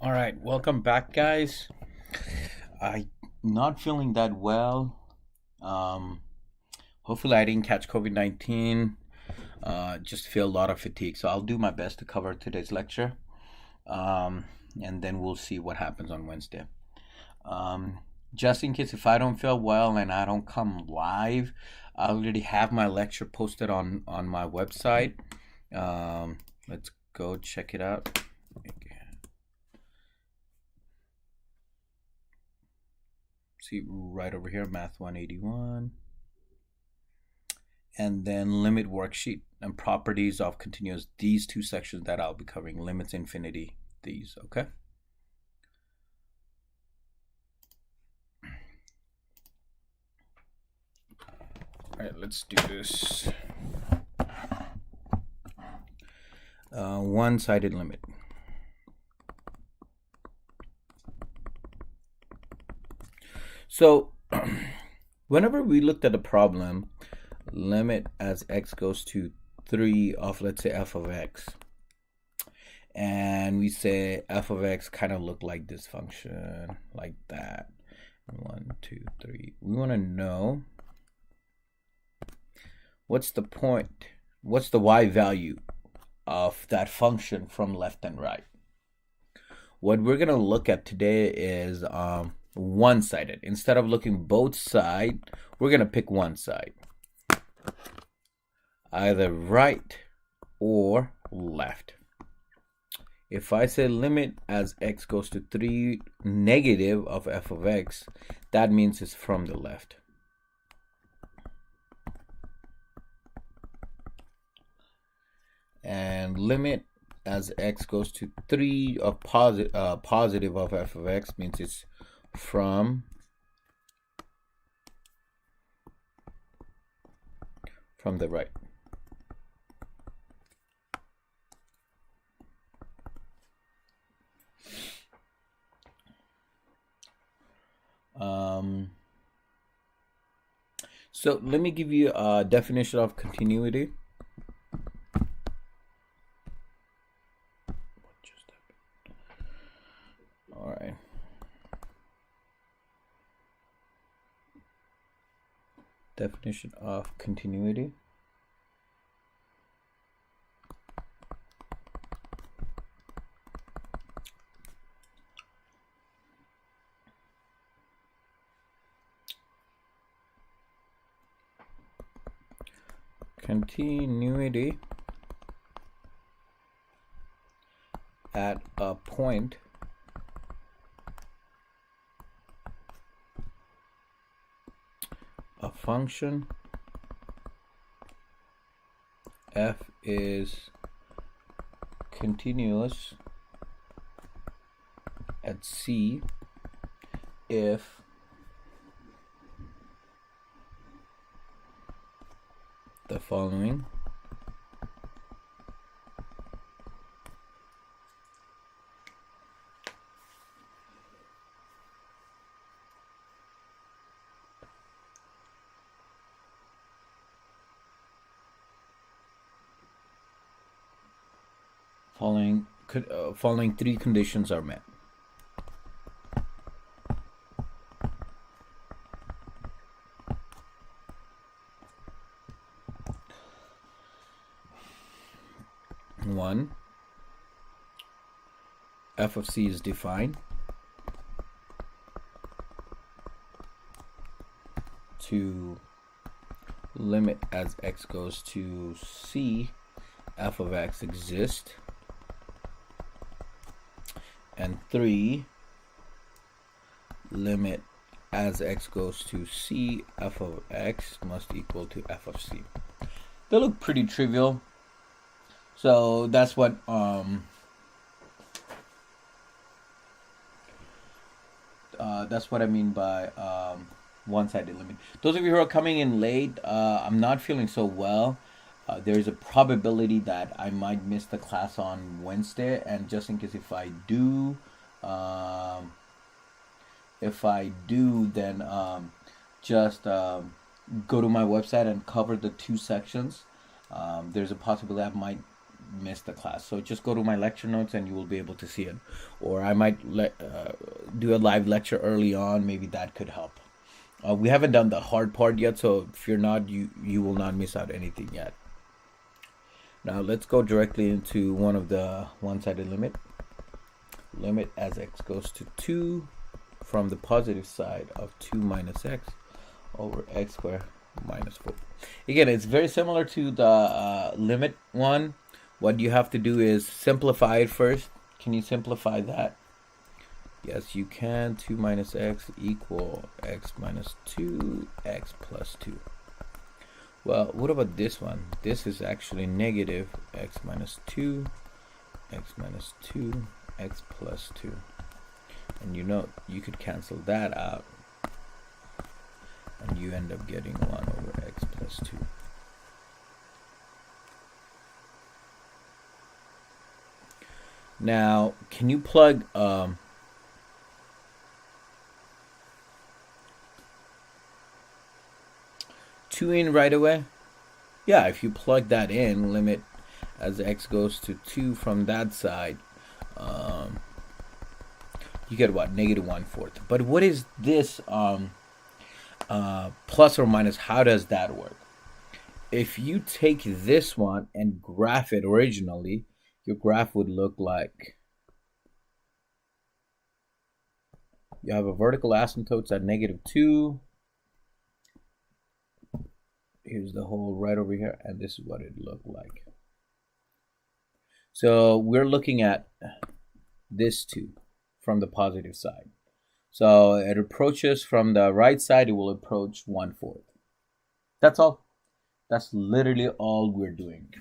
All right, welcome back, guys. I not feeling that well. Um, Hopefully, I didn't catch COVID-19. Just feel a lot of fatigue, so I'll do my best to cover today's lecture, um, and then we'll see what happens on Wednesday. Um, just in case if I don't feel well and I don't come live, I already have my lecture posted on my website. Let's go check it out. See right over here, Math 181. And then limit worksheet and properties of continuous. These two sections that I'll be covering, limits, infinity, these, okay? All right, let's do this. One-sided limit. So whenever we looked at a problem, limit as x goes to 3 of, let's say, f of x, and we say f of x kind of look like this function, like that. 1, 2, 3. We want to know what's the point, what's the y value of that function from left and right. What we're going to look at today is one-sided. Instead of looking both sides, we're going to pick one side, either right or left. If I say limit as x goes to 3 negative of f of x, that means it's from the left. And limit as x goes to 3 of positive of f of x means it's from the right. So let me give you a definition of continuity. All right. Definition of continuity. Continuity at a point a function f is continuous at C if the following following three conditions are met. One, f of c is defined. Two, limit as x goes to c, f of x exists. And three, limit as x goes to c, f of x must equal to f of c. They look pretty trivial. So that's what I mean by one-sided limit. Those of you who are coming in late, I'm not feeling so well. There's a probability that I might miss the class on Wednesday, and just in case if I do, then just go to my website and cover the two sections. There's a possibility I might miss the class. So just go to my lecture notes and you will be able to see it. Or I might do a live lecture early on. Maybe that could help. We haven't done the hard part yet, so if you're not, you will not miss out anything yet. Now let's go directly into one of the one-sided limit. Limit as x goes to 2 from the positive side of 2 minus x over x squared minus 4. Again, it's very similar to the limit one. What you have to do is simplify it first. Can you simplify that? Yes, you can. 2 minus x equal x minus 2, x plus 2. Well, what about this one? This is actually negative x minus 2, x minus 2, x plus 2. And you know, you could cancel that out. And you end up getting 1 over x plus 2. Now, can you plug 2 in right away? Yeah, if you plug that in, limit as x goes to 2 from that side, you get what? Negative 1/4. But what is this plus or minus? How does that work? If you take this one and graph it originally, your graph would look like you have a vertical asymptotes at negative 2. Here's the hole right over here, and this is what it looked like. So we're looking at this 2 from the positive side. So it approaches from the right side, it will approach 1/4. That's all. That's literally all we're doing.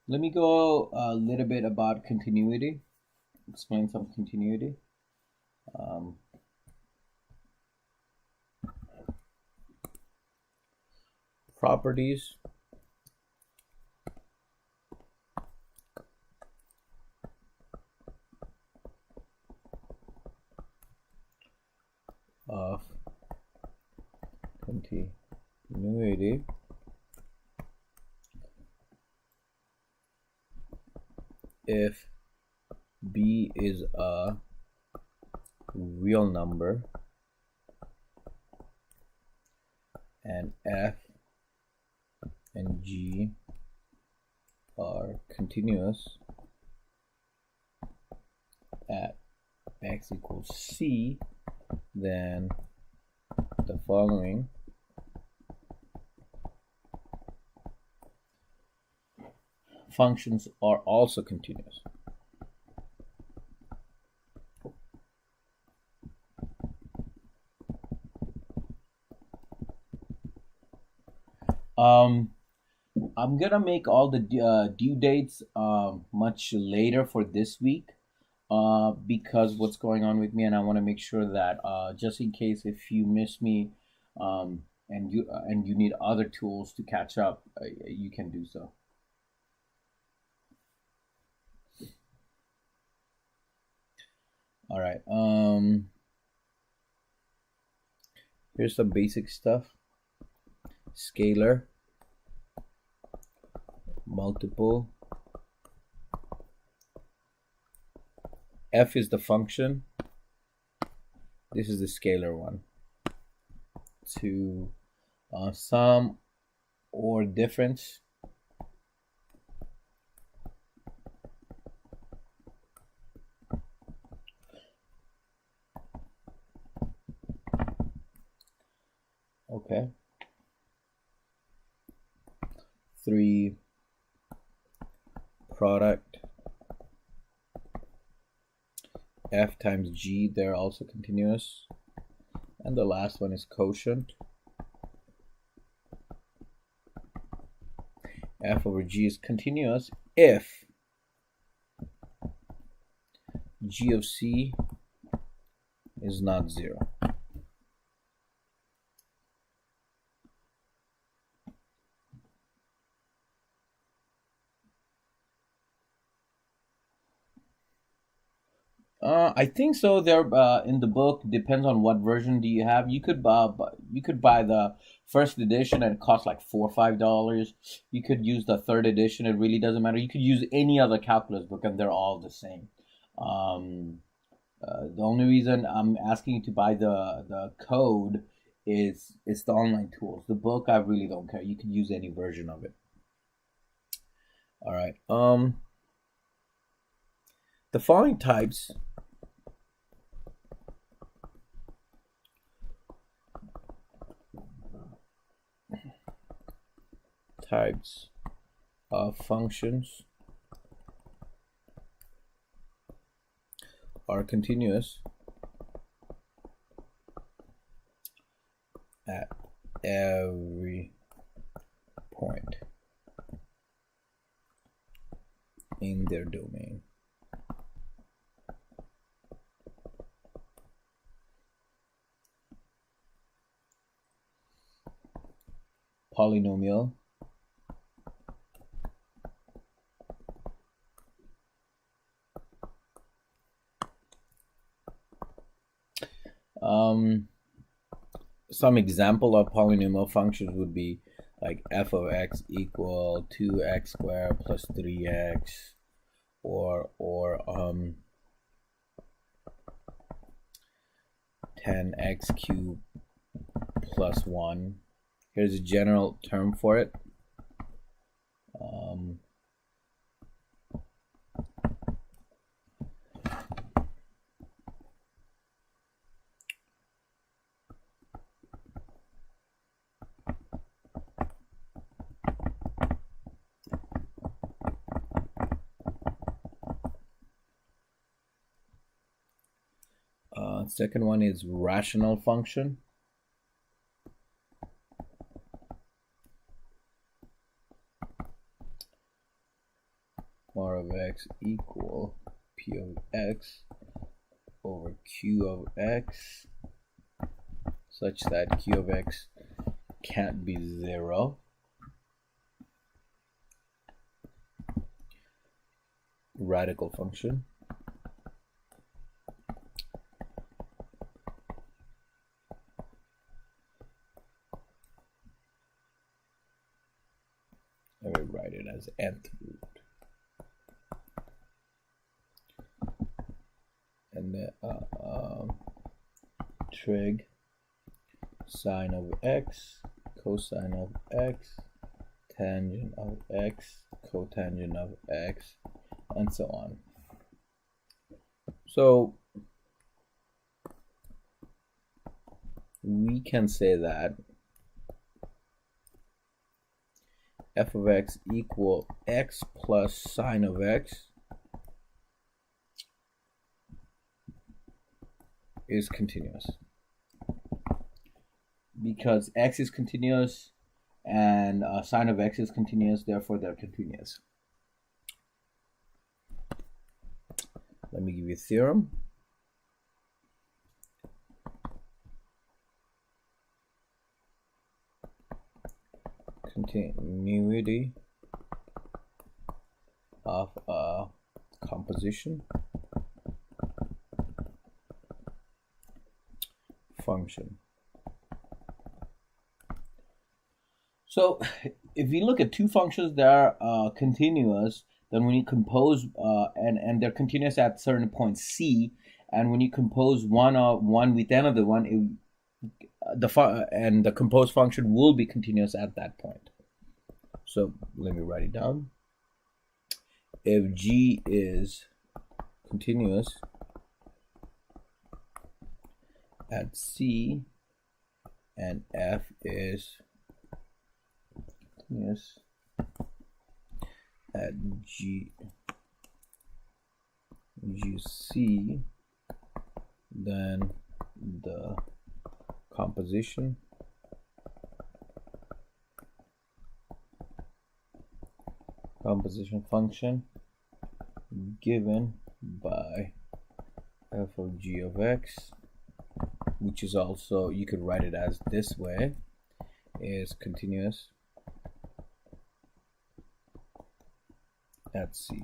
Let me go a little bit about continuity, explain some continuity. Properties. Of continuity if b is a real number and f and g are continuous at x equals c, then the following functions are also continuous. I'm gonna make all the due dates much later for this week because what's going on with me, and I want to make sure that just in case if you miss me and you need other tools to catch up, you can do so. All right. Here's some basic stuff. Scalar, multiple. F is the function. This is the scalar one. To sum or difference. Okay. 3 product. F times G, they're also continuous. And the last one is quotient. F over G is continuous if G of C is not 0. I think so. There, in the book, depends on what version do you have. You could buy the first edition and it costs like $4 or $5. You could use the third edition. It really doesn't matter. You could use any other calculus book, and they're all the same. Um, the only reason I'm asking you to buy the code is it's the online tools. The book, I really don't care. You could use any version of it. All right. The following types of functions are continuous at every point in their domain. Polynomial some example of polynomial functions would be like f of x equal 2x squared plus 3x, or 10x cubed plus 1. Here's a general term for it. Second one is rational function. R of x equal p of x over q of x, such that q of x can't be 0. Radical function. I will write it as nth root. And then trig sine of x, cosine of x, tangent of x, cotangent of x, and so on. So we can say that f of x equal x plus sine of x is continuous, because x is continuous and sine of x is continuous, therefore they're continuous. Let me give you a theorem. Continuity of a composition function. So if we look at two functions that are continuous, then when you compose and they're continuous at certain points C, and when you compose one with another one, the composed function will be continuous at that point. So let me write it down. If G is continuous at C and F is continuous at GC, then the composition function given by f of g of x, which is also, you could write it as this way, is continuous at C.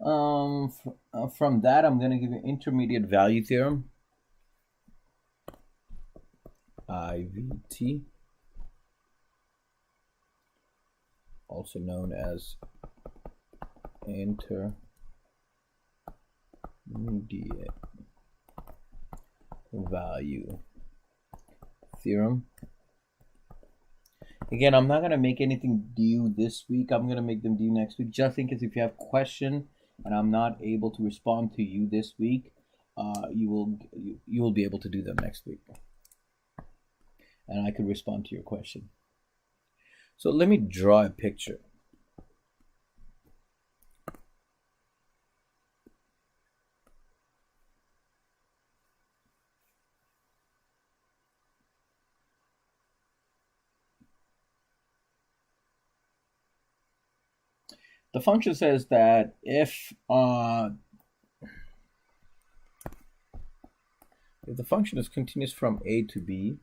From that, I'm going to give you intermediate value theorem, IVT, also known as intermediate value theorem. Again, I'm not going to make anything due this week. I'm going to make them due next week, just in case if you have question and I'm not able to respond to you this week, you will be able to do them next week, and I could respond to your question. So let me draw a picture. The function says that if the function is continuous from A to B,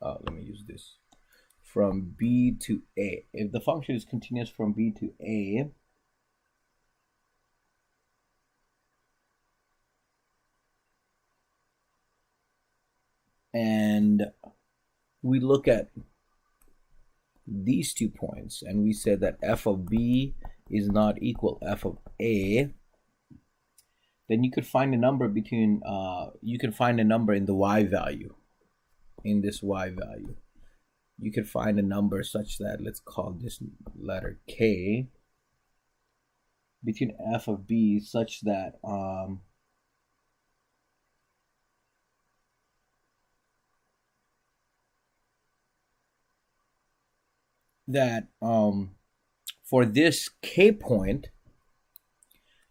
let me use this, from B to A. If the function is continuous from B to A, and we look at these 2 points and we said that f of B is not equal f of A, then you could find a number between you can find a number in the y value, in this y value. You could find a number such that, let's call this letter K, between f of B, such that for this K point,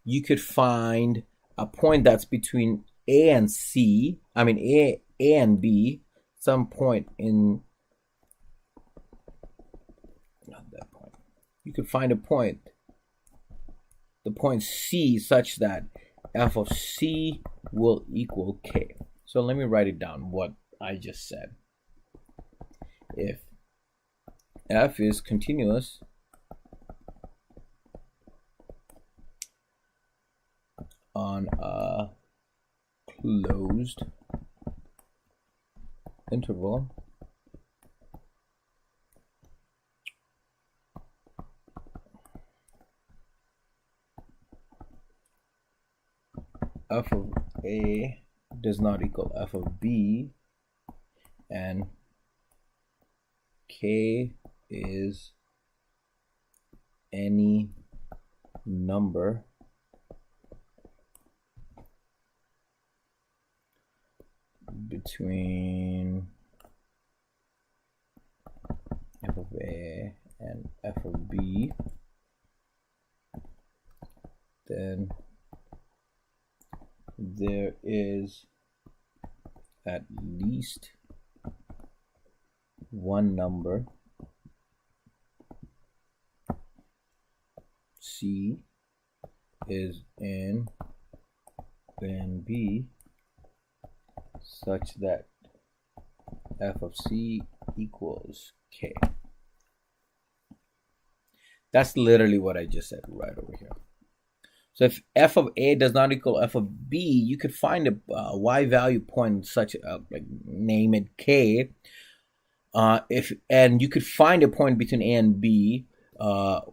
you could find a point that's between A and C, I mean A and B, some point in, not that point. You could find a point, the point C, such that f of C will equal K. So let me write it down, what I just said. If f is continuous on a closed interval, f of A does not equal f of B, and K is any number between f of A and f of B, then there is at least one number C is in and B such that f of C equals K. That's literally what I just said right over here. So if f of A does not equal f of B, you could find a y value point such like name it K. And you could find a point between A and B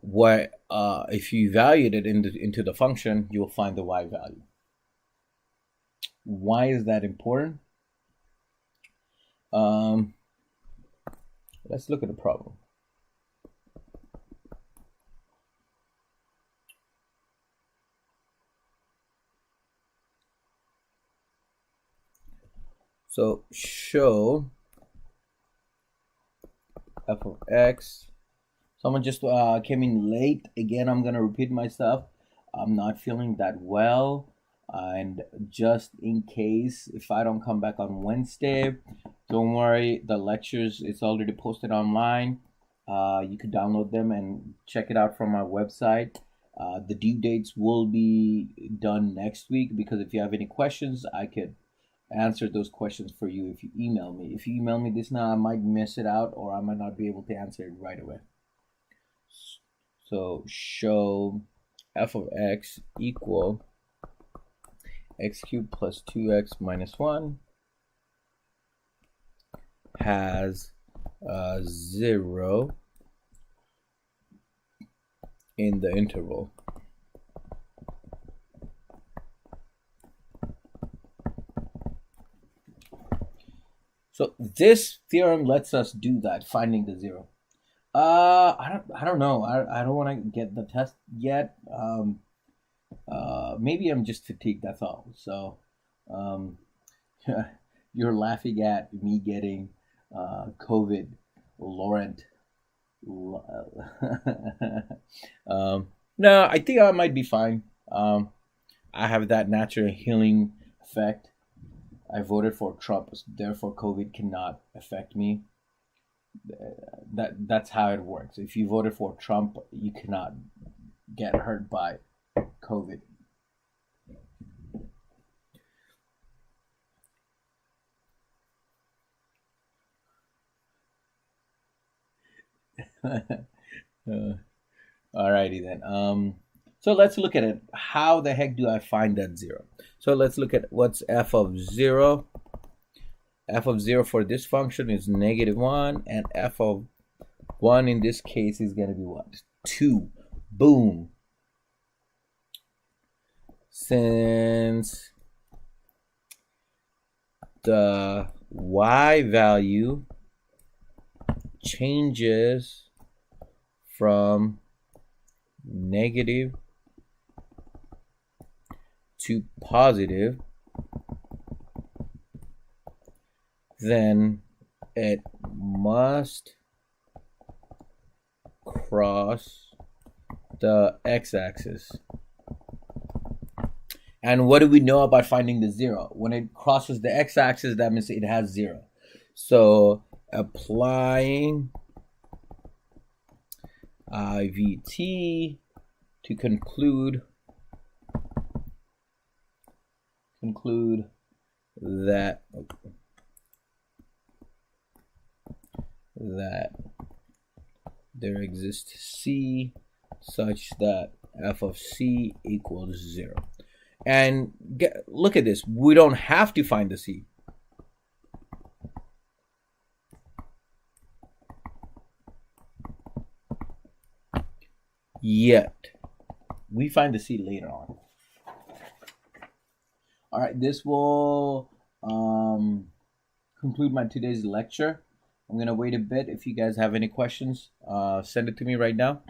where if you evaluate it into the function, you will find the y value. Why is that important? Let's look at the problem. So show f of x. Someone just came in late. Again, I'm gonna repeat myself. I'm not feeling that well, and just in case if I don't come back on Wednesday, don't worry. The lectures, it's already posted online. You could download them and check it out from our website. The due dates will be done next week, because if you have any questions, I could answer those questions for you if you email me. If you email me this now, I might miss it out, or I might not be able to answer it right away. So show f of x equal x cubed plus 2x minus 1 has 0 in the interval. So this theorem lets us do that, finding the 0. I don't know. I don't want to get the test yet. Maybe I'm just fatigued. That's all. So, you're laughing at me getting COVID, Laurent. No, I think I might be fine. I have that natural healing effect. I voted for Trump, therefore COVID cannot affect me. That's how it works. If you voted for Trump, you cannot get hurt by COVID. Alrighty then. So let's look at it. How the heck do I find that 0? So let's look at what's f of 0. F of 0 for this function is -1, and f of 1 in this case is going to be what? 2. Boom. Since the y value changes from negative to positive, then it must cross the x-axis. And what do we know about finding the 0? When it crosses the x-axis, that means it has 0. So applying IVT to conclude that there exists C such that f of C equals 0. And look at this. We don't have to find the C. Yet. We find the C later on. All right, this will conclude my today's lecture. I'm going to wait a bit. If you guys have any questions, send it to me right now.